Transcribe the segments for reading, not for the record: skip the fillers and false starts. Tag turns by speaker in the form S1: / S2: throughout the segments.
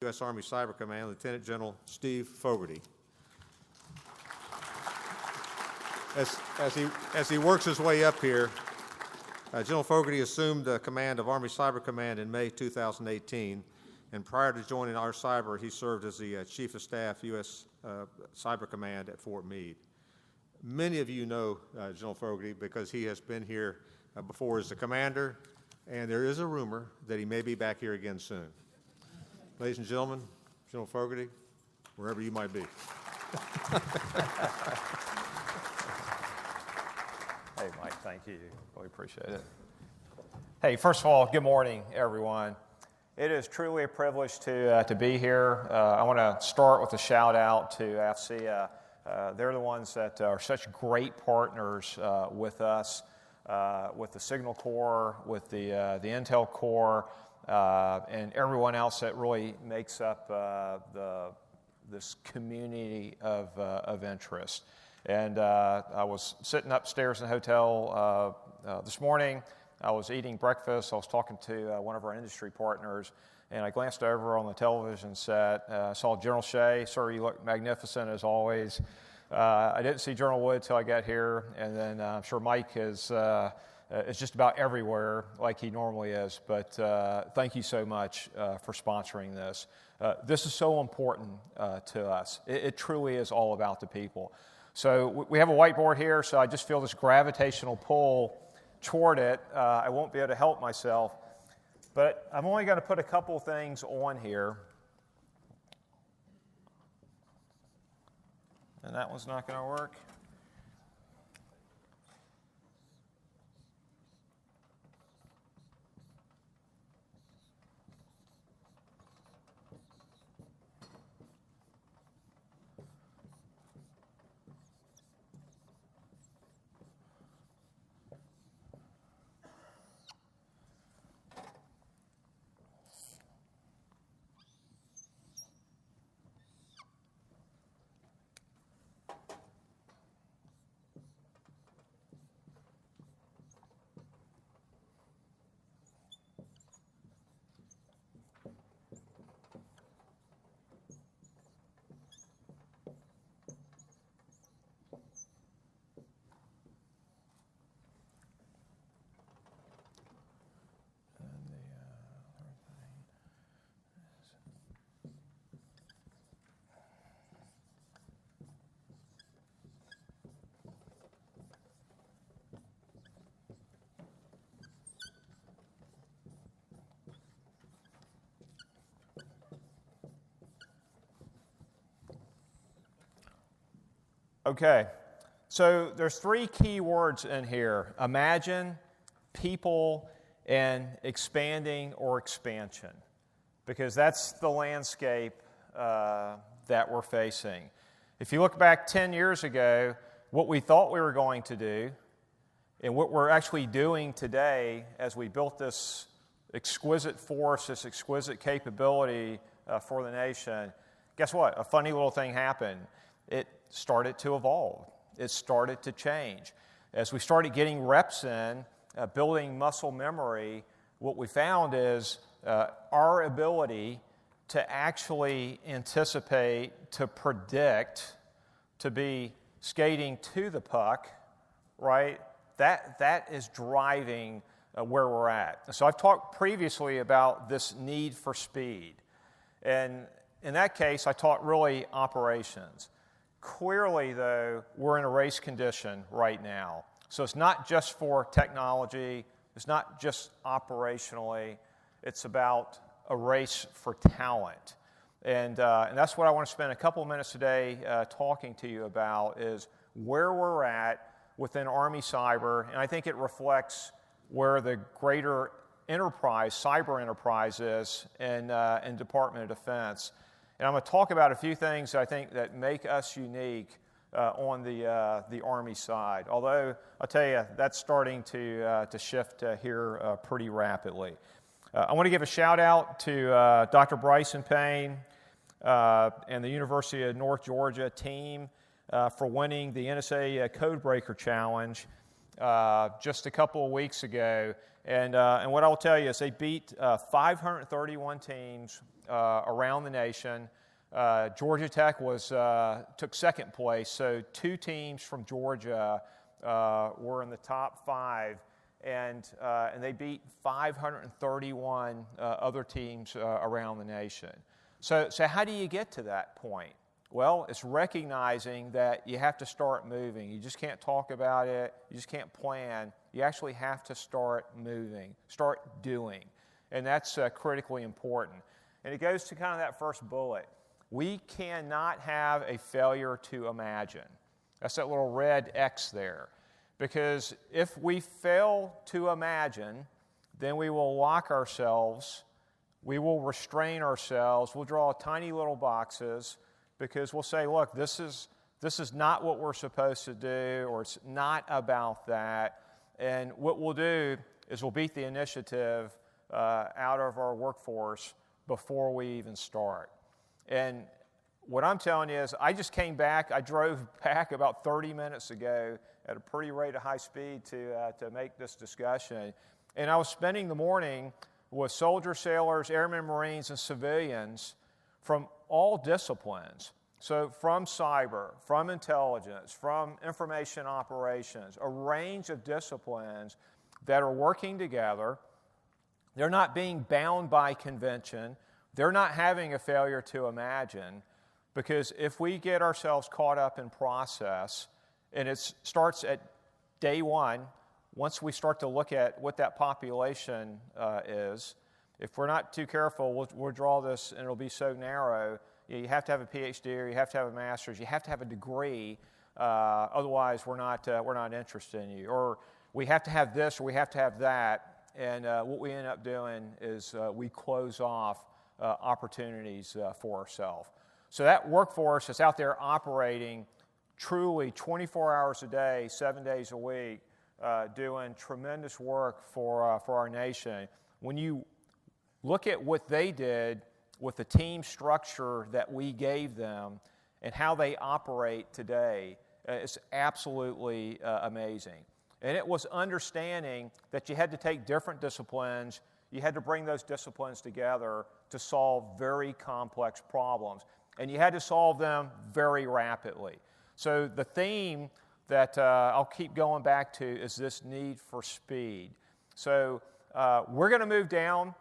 S1: U.S. Army Cyber Command, Lieutenant General Steve Fogarty. As he works his way up here, General Fogarty assumed the command of Army Cyber Command in May 2018, and prior to joining ARCYBER, he served as the Chief of Staff, U.S. Cyber Command at Fort Meade. Many of you know General Fogarty because he has been here before as the commander, and there is a rumor that he may be back here again soon. Ladies and gentlemen, General Fogarty, wherever you might be.
S2: Hey, Mike, thank you. Really appreciate it. Hey, first of all, good morning, everyone. It is truly a privilege to be here. I want to start with a shout out to AFCEA. They're the ones that are such great partners with us, with the Signal Corps, with the Intel Corps, and everyone else that really makes up this community of interest. And I was sitting upstairs in the hotel this morning. I was eating breakfast. I was talking to one of our industry partners, and I glanced over on the television set. Saw General Shea. Sir, you look magnificent as always. I didn't see General Wood till I got here, and then I'm sure Mike is just about everywhere like he normally is. But thank you so much for sponsoring this. This is so important to us. It truly is all about the people. So we have a whiteboard here, so I just feel this gravitational pull toward it. I won't be able to help myself, but I'm only going to put a couple things on here. And that one's not going to work. Okay, so there's three key words in here: imagine, people, and expanding or expansion, because that's the landscape that we're facing. If you look back 10 years ago, what we thought we were going to do and what we're actually doing today as we built this exquisite force, this exquisite capability for the nation, guess what? A funny little thing happened. It started to evolve. It started to change. As we started getting reps in, building muscle memory, what we found is our ability to actually anticipate, to predict, to be skating to the puck, right? That is driving where we're at. So I've talked previously about this need for speed. And in that case, I taught really operations. Clearly, though, we're in a race condition right now. So it's not just for technology, it's not just operationally, it's about a race for talent. And that's what I want to spend a couple of minutes today talking to you about, is where we're at within Army Cyber, and I think it reflects where the greater enterprise, cyber enterprise is in Department of Defense. And I'm going to talk about a few things that I think that make us unique on the Army side. Although, I'll tell you, that's starting to shift here pretty rapidly. I want to give a shout out to Dr. Bryson Payne and the University of North Georgia team for winning the NSA Codebreaker Challenge just a couple of weeks ago. And what I'll tell you is they beat 531 teams around the nation. Georgia Tech took second place, so 2 teams from Georgia were in the top 5, and they beat 531 other teams around the nation. So how do you get to that point? Well, it's recognizing that you have to start moving. You just can't talk about it. You just can't plan. You actually have to start moving, start doing. And that's critically important. And it goes to kind of that first bullet. We cannot have a failure to imagine. That's that little red X there. Because if we fail to imagine, then we will lock ourselves, we will restrain ourselves, we'll draw tiny little boxes, because we'll say, look, this is not what we're supposed to do, or it's not about that. And what we'll do is we'll beat the initiative out of our workforce before we even start. And what I'm telling you is I just came back. I drove back about 30 minutes ago at a pretty rate of high speed to make this discussion. And I was spending the morning with soldiers, sailors, airmen, Marines, and civilians from all disciplines. So from cyber, from intelligence, from information operations, a range of disciplines that are working together. They're not being bound by convention. They're not having a failure to imagine, because if we get ourselves caught up in process, and it starts at day one, once we start to look at what that population is, if we're not too careful, we'll draw this and it'll be so narrow. You have to have a PhD, or you have to have a master's, you have to have a degree, otherwise we're not interested in you. Or we have to have this, or we have to have that, and what we end up doing is we close off opportunities for ourselves. So that workforce that's out there operating truly 24 hours a day, 7 days a week, doing tremendous work for our nation. When you look at what they did with the team structure that we gave them and how they operate today, it's absolutely amazing. And it was understanding that you had to take different disciplines, you had to bring those disciplines together to solve very complex problems. And you had to solve them very rapidly. So the theme that I'll keep going back to is this need for speed. So we're going to move down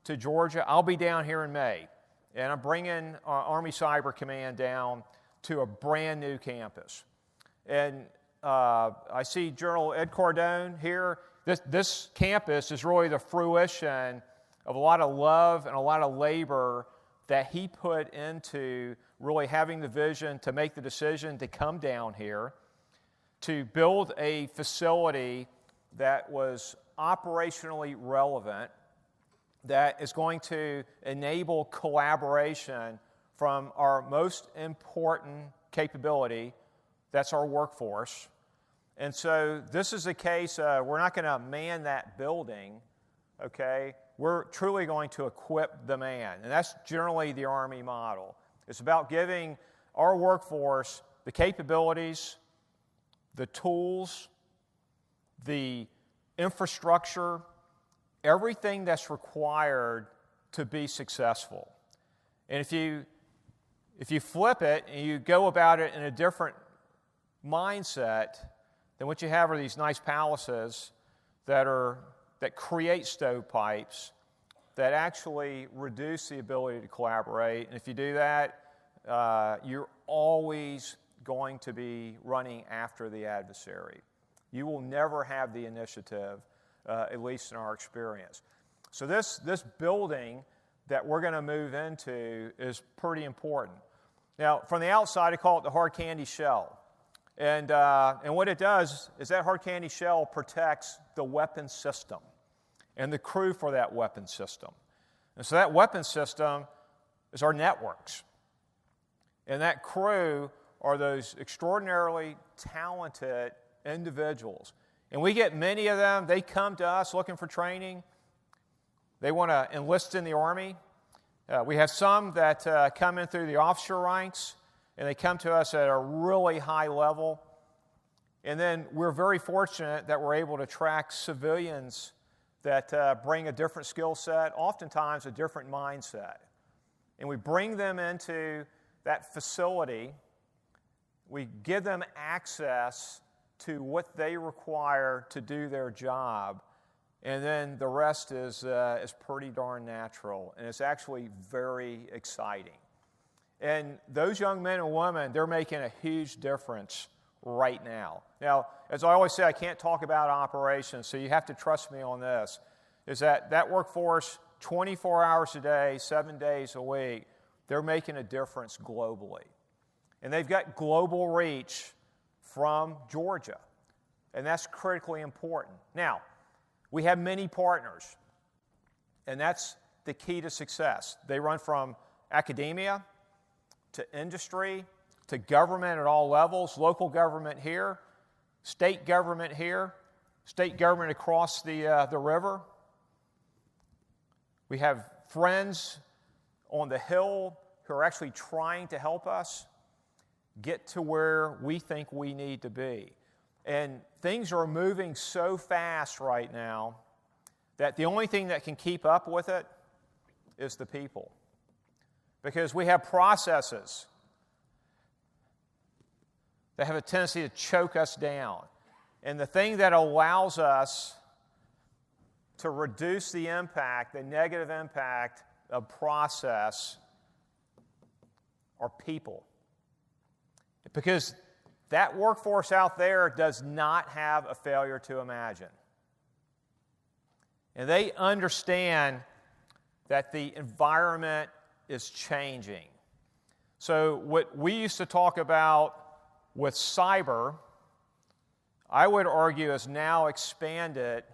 S2: to Georgia. I'll be down here in May, and I'm bringing Army Cyber Command down to a brand new campus. And I see General Ed Cardone here. This campus is really the fruition of a lot of love and a lot of labor that he put into really having the vision to make the decision to come down here, to build a facility that was operationally relevant, that is going to enable collaboration from our most important capability, that's our workforce. And so this is a case, we're not going to man that building, okay? We're truly going to equip the man. And that's generally the Army model. It's about giving our workforce the capabilities, the tools, the infrastructure, everything that's required to be successful. And if you flip it and you go about it in a different mindset, then what you have are these nice palaces that create stovepipes that actually reduce the ability to collaborate. And if you do that, you're always going to be running after the adversary. You will never have the initiative, at least in our experience. So this building that we're going to move into is pretty important. Now, from the outside, I call it the hard candy shell. And what it does is that hard candy shell protects the weapon system and the crew for that weapon system. And so that weapon system is our networks. And that crew are those extraordinarily talented individuals. And we get many of them. They come to us looking for training. They want to enlist in the Army. We have some that come in through the officer ranks, and they come to us at a really high level. And then we're very fortunate that we're able to track civilians that bring a different skill set, oftentimes a different mindset. and we bring them into that facility. We give them access to what they require to do their job, and then the rest is pretty darn natural, and it's actually very exciting. And those young men and women, they're making a huge difference right now. Now, as I always say, I can't talk about operations, so you have to trust me on this, is that workforce, 24 hours a day, 7 days a week, they're making a difference globally. And they've got global reach from Georgia, and that's critically important. Now, we have many partners, and that's the key to success. They run from academia to industry to government at all levels, local government here, state government across the river. We have friends on the Hill who are actually trying to help us get to where we think we need to be. And things are moving so fast right now that the only thing that can keep up with it is the people. Because we have processes that have a tendency to choke us down. And the thing that allows us to reduce the impact, the negative impact of process, are people. Because that workforce out there does not have a failure to imagine. And they understand that the environment is changing. So what we used to talk about with cyber, I would argue is now expanded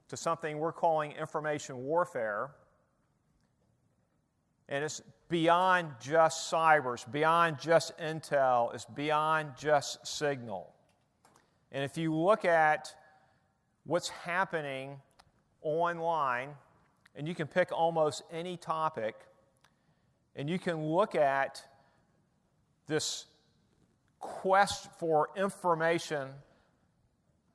S2: to something we're calling information warfare. And it's beyond just cyber, it's beyond just intel, it's beyond just signal. And if you look at what's happening online, and you can pick almost any topic, and you can look at this quest for information.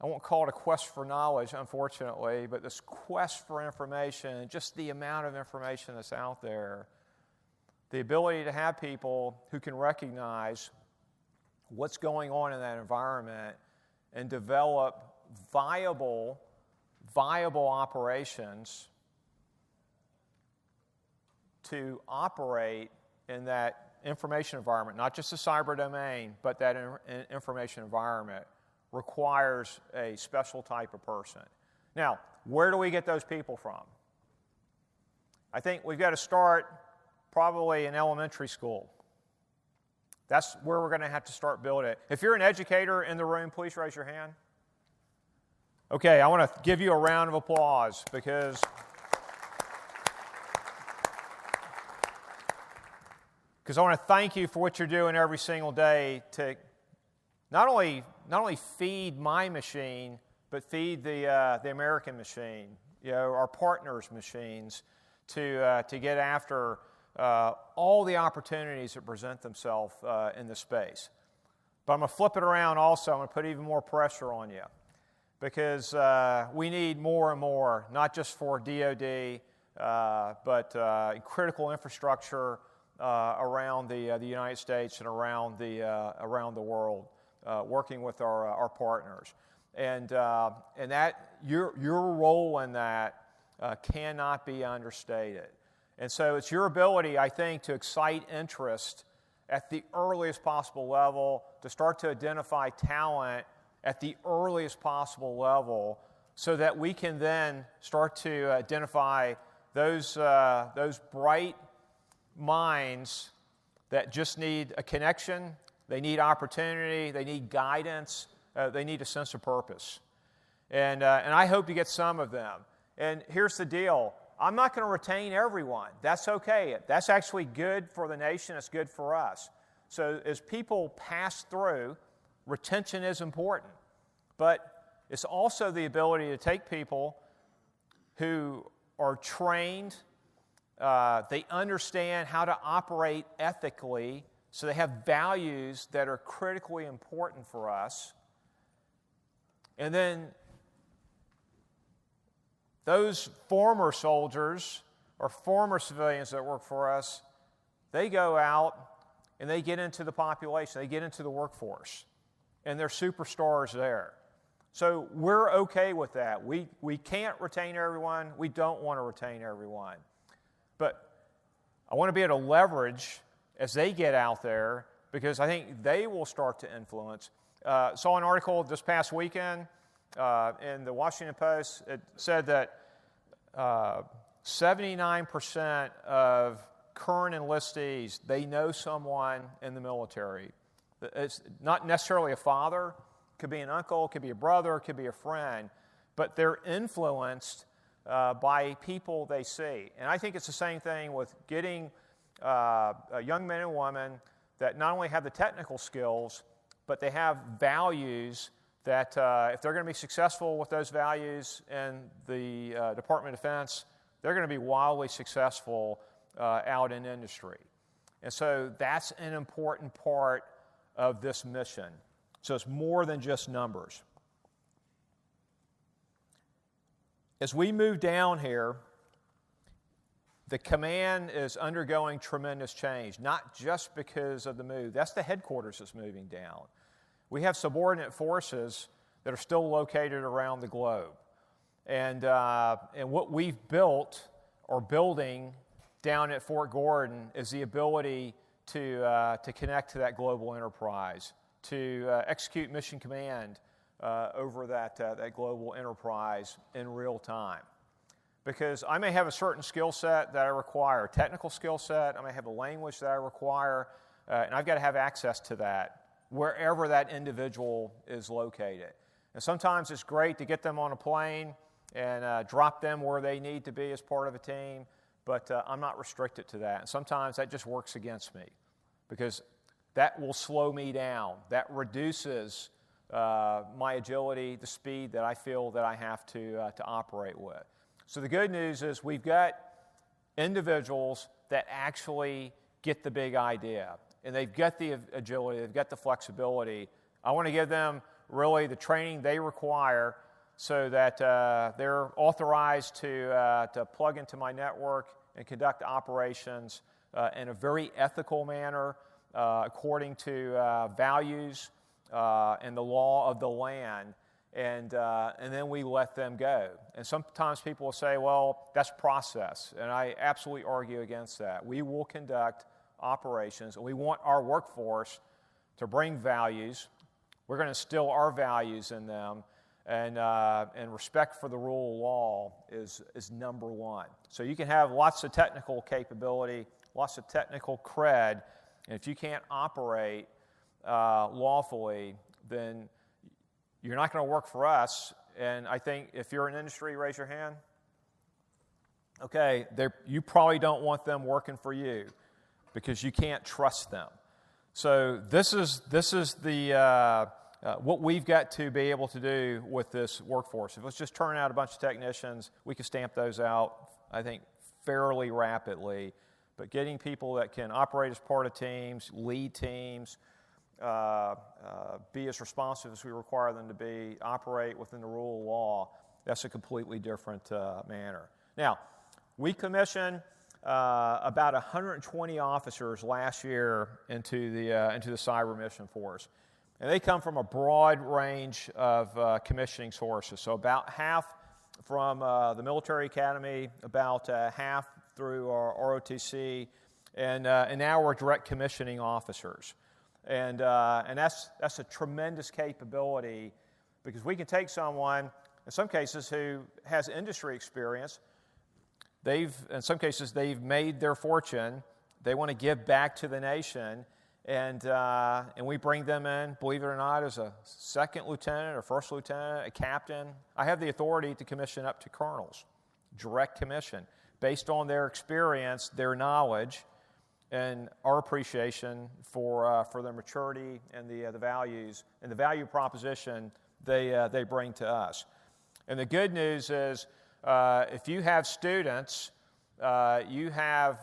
S2: I won't call it a quest for knowledge, unfortunately, but this quest for information, just the amount of information that's out there, the ability to have people who can recognize what's going on in that environment and develop viable operations to operate in that information environment, not just the cyber domain, but that information environment, requires a special type of person. Now, where do we get those people from? I think we've got to start probably in elementary school. That's where we're going to have to start building it. If you're an educator in the room, please raise your hand. Okay, I want to give you a round of applause because I want to thank you for what you're doing every single day to not only feed my machine, but feed the American machine, our partners' machines, to get after all the opportunities that present themselves in this space. But I'm going to flip it around also. I'm going to put even more pressure on you because we need more and more, not just for DoD, but critical infrastructure around the United States and around the world, working with our partners, and that your role in that cannot be understated. And so it's your ability, I think, to excite interest at the earliest possible level, to start to identify talent at the earliest possible level, so that we can then start to identify those bright minds that just need a connection, they need opportunity, they need guidance, they need a sense of purpose. And I hope to get some of them. And here's the deal. I'm not going to retain everyone. That's okay. That's actually good for the nation. It's good for us. So as people pass through, retention is important. But it's also the ability to take people who are trained, they understand how to operate ethically, so they have values that are critically important for us. And then those former soldiers or former civilians that work for us, they go out and they get into the population, they get into the workforce, and they're superstars there. So we're okay with that. We can't retain everyone. We don't want to retain everyone. But I want to be able to leverage as they get out there, because I think they will start to influence. Saw an article this past weekend in the Washington Post. It said that 79% of current enlistees, they know someone in the military. It's not necessarily a father. It could be an uncle, it could be a brother, it could be a friend. But they're influenced by people they see. And I think it's the same thing with getting young men and women that not only have the technical skills, but they have values that if they're going to be successful with those values in the Department of Defense, they're going to be wildly successful out in industry. And so that's an important part of this mission. So it's more than just numbers. As we move down here, the command is undergoing tremendous change, not just because of the move. That's the headquarters that's moving down. We have subordinate forces that are still located around the globe. And what we've built or building down at Fort Gordon is the ability to connect to that global enterprise, to execute mission command over that global enterprise in real time. Because I may have a certain skill set that I require, technical skill set, I may have a language that I require, and I've got to have access to that wherever that individual is located. And sometimes it's great to get them on a plane and drop them where they need to be as part of a team, but I'm not restricted to that. And sometimes that just works against me because that will slow me down. That reduces my agility, the speed that I feel that I have to operate with. So the good news is we've got individuals that actually get the big idea, and they've got the agility, they've got the flexibility. I want to give them really the training they require so that they're authorized to plug into my network and conduct operations in a very ethical manner according to values and the law of the land. And then we let them go. And sometimes people will say, well, that's process. And I absolutely argue against that. We will conduct operations, and we want our workforce to bring values. We're going to instill our values in them, and respect for the rule of law is number one. So you can have lots of technical capability, lots of technical cred, and if you can't operate lawfully, then you're not going to work for us. And I think if you're in industry, raise your hand. Okay, you probably don't want them working for you because you can't trust them. So this is the what we've got to be able to do with this workforce. If let's just turn out a bunch of technicians, we can stamp those out, I think, fairly rapidly. But getting people that can operate as part of teams, lead teams, be as responsive as we require them to be, operate within the rule of law, that's a completely different manner. Now, we commissioned about 120 officers last year into the cyber mission force. And they come from a broad range of commissioning sources. So about half from the military academy, about half through our ROTC, and now we're direct commissioning officers. And that's a tremendous capability because we can take someone, in some cases, who has industry experience. In some cases, they've made their fortune. They want to give back to the nation, and we bring them in, believe it or not, as a second lieutenant or first lieutenant, a captain. I have the authority to commission up to colonels, direct commission, based on their experience, their knowledge, and our appreciation for their maturity and the values and the value proposition they bring to us. And the good news is, if you have students, you have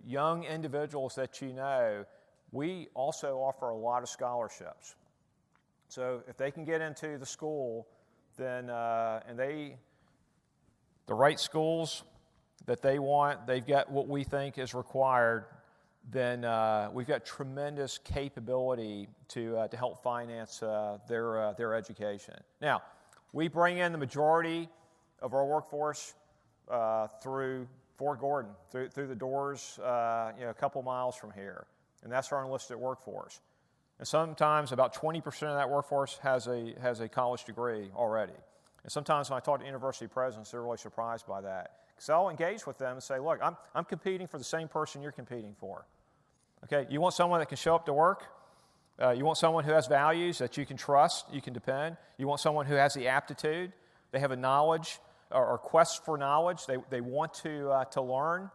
S2: young individuals that you know, we also offer a lot of scholarships. So if they can get into the school, then the right schools, that they want, they've got what we think is required, then we've got tremendous capability to help finance their education. Now, we bring in the majority of our workforce through Fort Gordon, through the doors, a couple miles from here, and that's our enlisted workforce. And sometimes about 20% of that workforce has a college degree already. And sometimes when I talk to university presidents, they're really surprised by that. Because I'll engage with them and say, look, I'm competing for the same person you're competing for. Okay, you want someone that can show up to work? You want someone who has values that you can trust, you can depend. You want someone who has the aptitude. They have a knowledge or quest for knowledge. They want to learn.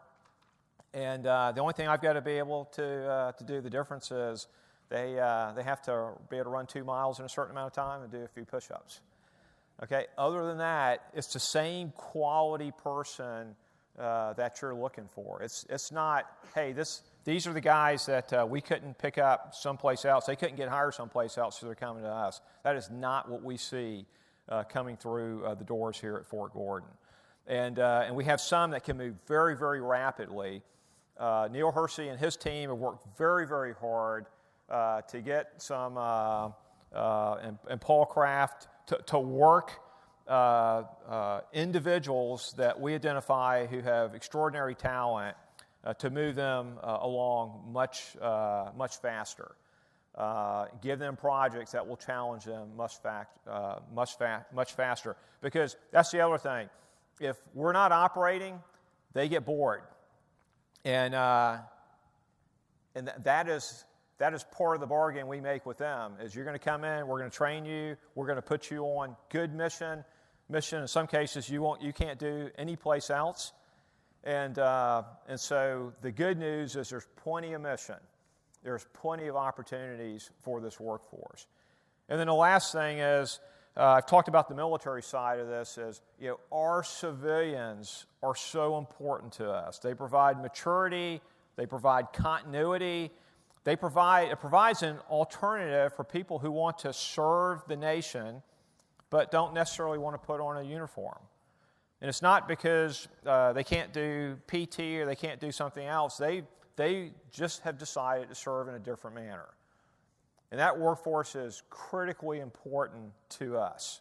S2: And the only thing I've got to be able to do the difference is they have to be able to run 2 miles in a certain amount of time and do a few push-ups. Okay, other than that, it's the same quality person that you're looking for. It's not, hey, these are the guys that we couldn't pick up someplace else. They couldn't get hired someplace else, so they're coming to us. That is not what we see coming through the doors here at Fort Gordon. And we have some that can move very, very rapidly. Neil Hersey and his team have worked very, very hard to get some, and Paul Kraft, to work individuals that we identify who have extraordinary talent to move them along much faster. Give them projects that will challenge them much faster. Because that's the other thing. If we're not operating, they get bored. And that is part of the bargain we make with them, is you're going to come in, we're going to train you, we're going to put you on good mission in some cases you can't do any place else. And so the good news is there's plenty of mission. There's plenty of opportunities for this workforce. And then the last thing is, I've talked about the military side of this, is our civilians are so important to us. They provide maturity, they provide continuity, it provides an alternative for people who want to serve the nation but don't necessarily want to put on a uniform. And it's not because they can't do PT or they can't do something else. They just have decided to serve in a different manner. And that workforce is critically important to us.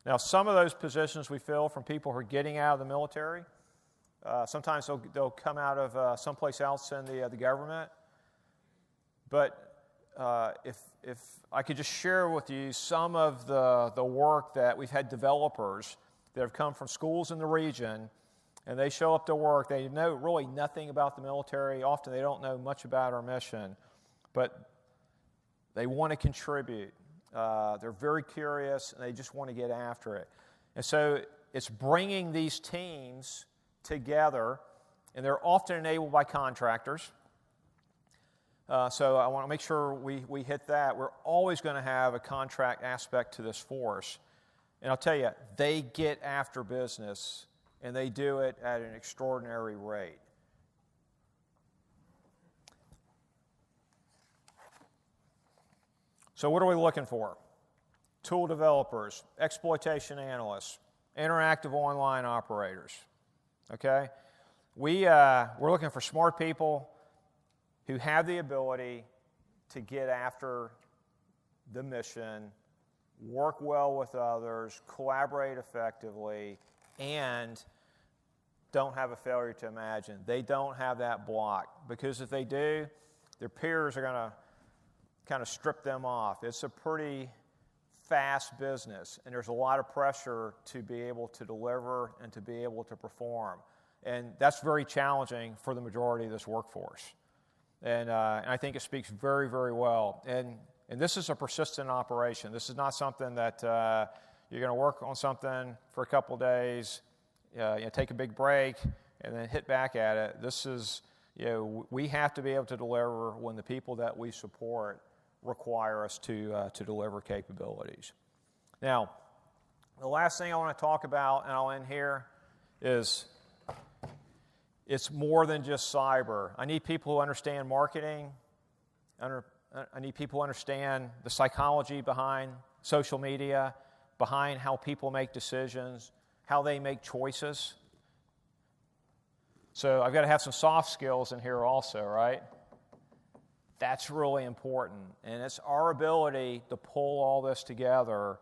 S2: Now, some of those positions we fill from people who are getting out of the military. Sometimes they'll come out of someplace else in the government. But if I could just share with you some of the work that we've had developers that have come from schools in the region, and they show up to work. They know really nothing about the military. Often they don't know much about our mission, but they want to contribute. They're very curious, and they just want to get after it. And so it's bringing these teams together, and they're often enabled by contractors. So I want to make sure we hit that. We're always going to have a contract aspect to this force. And I'll tell you, they get after business, and they do it at an extraordinary rate. So what are we looking for? Tool developers, exploitation analysts, interactive online operators. Okay? We're looking for smart people who have the ability to get after the mission, work well with others, collaborate effectively, and don't have a failure to imagine. They don't have that block, because if they do, their peers are going to kind of strip them off. It's a pretty fast business, and there's a lot of pressure to be able to deliver and to be able to perform. And that's very challenging for the majority of this workforce. And I think it speaks very, very well. And this is a persistent operation. This is not something that you're going to work on something for a couple of days, take a big break, and then hit back at it. This is, we have to be able to deliver when the people that we support require us to deliver capabilities. Now, the last thing I want to talk about, and I'll end here, is it's more than just cyber. I need people who understand marketing. I need people who understand the psychology behind social media, behind how people make decisions, how they make choices. So I've got to have some soft skills in here also, right? That's really important. And it's our ability to pull all this together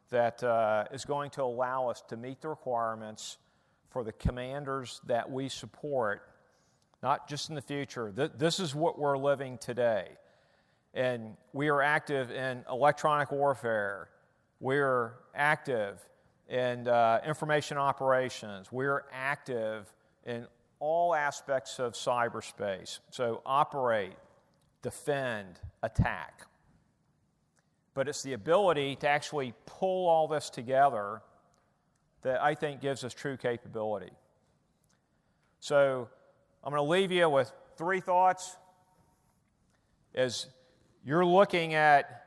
S2: that is going to allow us to meet the requirements for the commanders that we support, not just in the future. This is what we're living today. And we are active in electronic warfare. We're active in information operations. We're active in all aspects of cyberspace. So operate, defend, attack. But it's the ability to actually pull all this together that I think gives us true capability. So I'm going to leave you with 3 thoughts. As you're looking at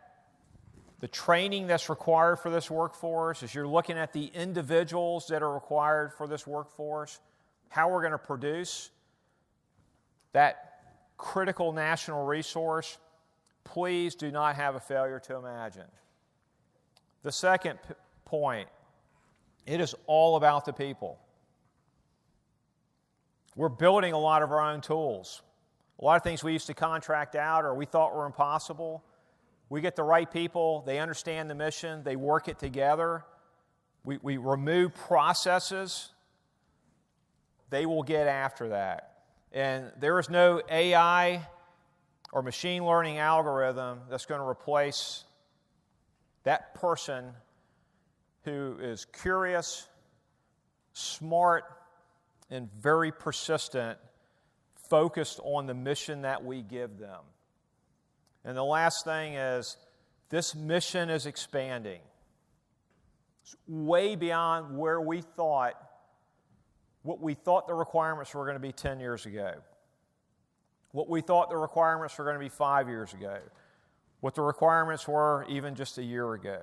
S2: the training that's required for this workforce, as you're looking at the individuals that are required for this workforce, how we're going to produce that critical national resource, please do not have a failure to imagine. The second point, it is all about the people. We're building a lot of our own tools. A lot of things we used to contract out or we thought were impossible. We get the right people, they understand the mission, they work it together. We remove processes. They will get after that. And there is no AI or machine learning algorithm that's going to replace that person who is curious, smart, and very persistent, focused on the mission that we give them. And the last thing is, this mission is expanding. It's way beyond where we thought, what we thought the requirements were going to be 10 years ago. What we thought the requirements were going to be 5 years ago. What the requirements were even just a year ago.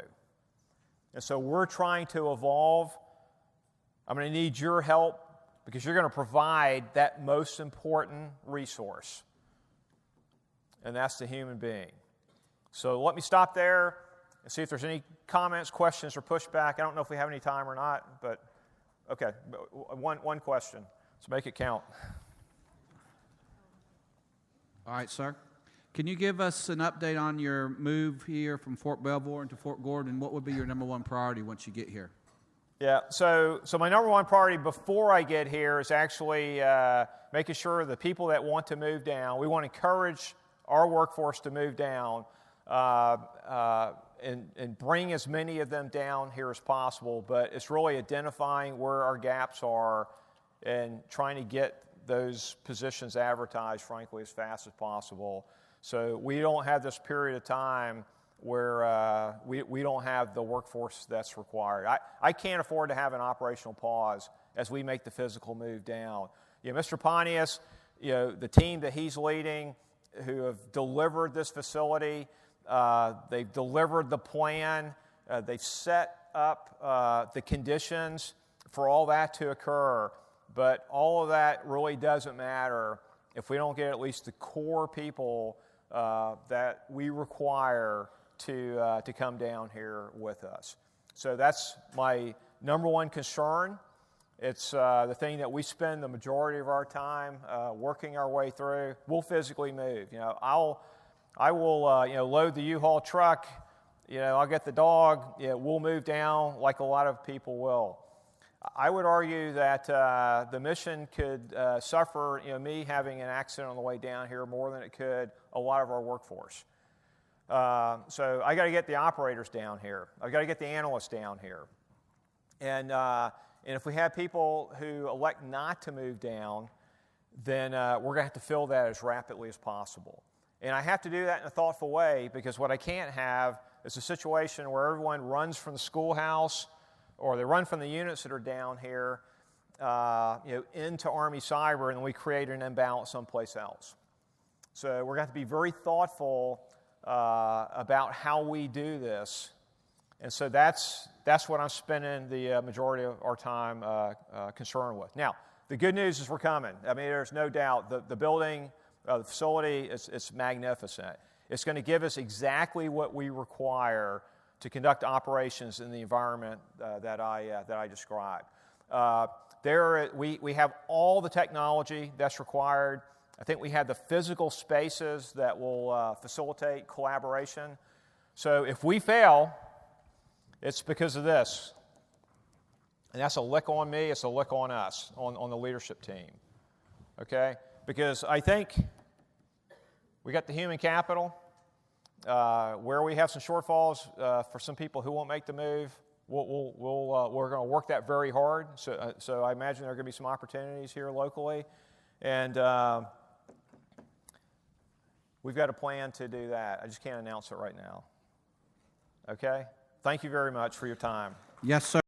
S2: And so we're trying to evolve. I'm going to need your help because you're going to provide that most important resource. And that's the human being. So let me stop there and see if there's any comments, questions, or pushback. I don't know if we have any time or not, but okay, one question. Let's make it count.
S3: All right, sir. Can you give us an update on your move here from Fort Belvoir into Fort Gordon? What would be your number one priority once you get here?
S2: Yeah, so my number one priority before I get here is actually making sure the people that want to move down, we want to encourage our workforce to move down and bring as many of them down here as possible. But it's really identifying where our gaps are and trying to get those positions advertised, frankly, as fast as possible. So we don't have this period of time where we don't have the workforce that's required. I can't afford to have an operational pause as we make the physical move down. You know, Mr. Pontius, you know, the team that he's leading, who have delivered this facility, they've delivered the plan, they've set up the conditions for all that to occur. But all of that really doesn't matter if we don't get at least the core people that we require to come down here with us. So that's my number one concern. It's the thing that we spend the majority of our time working our way through. We'll physically move. You know, I will load the U-Haul truck. You know, I'll get the dog. We'll move down like a lot of people will. I would argue that the mission could suffer, me having an accident on the way down here more than it could a lot of our workforce. So I got to get the operators down here. I got to get the analysts down here. And if we have people who elect not to move down, then we're going to have to fill that as rapidly as possible. And I have to do that in a thoughtful way because what I can't have is a situation where everyone runs from the schoolhouse or they run from the units that are down here into Army Cyber, and then we create an imbalance someplace else. So we're going to have to be very thoughtful about how we do this. And so that's what I'm spending the majority of our time concerned with. Now, the good news is we're coming. I mean, there's no doubt. The building, the facility, it's magnificent. It's going to give us exactly what we require to conduct operations in the environment that I described. We have all the technology that's required. I think we have the physical spaces that will facilitate collaboration. So if we fail, it's because of this. And that's a lick on me, it's a lick on us, on the leadership team. Okay? Because I think we got the human capital. Where we have some shortfalls for some people who won't make the move, we're going to work that very hard. So I imagine there are going to be some opportunities here locally. And we've got a plan to do that. I just can't announce it right now. Okay? Thank you very much for your time.
S3: Yes, sir.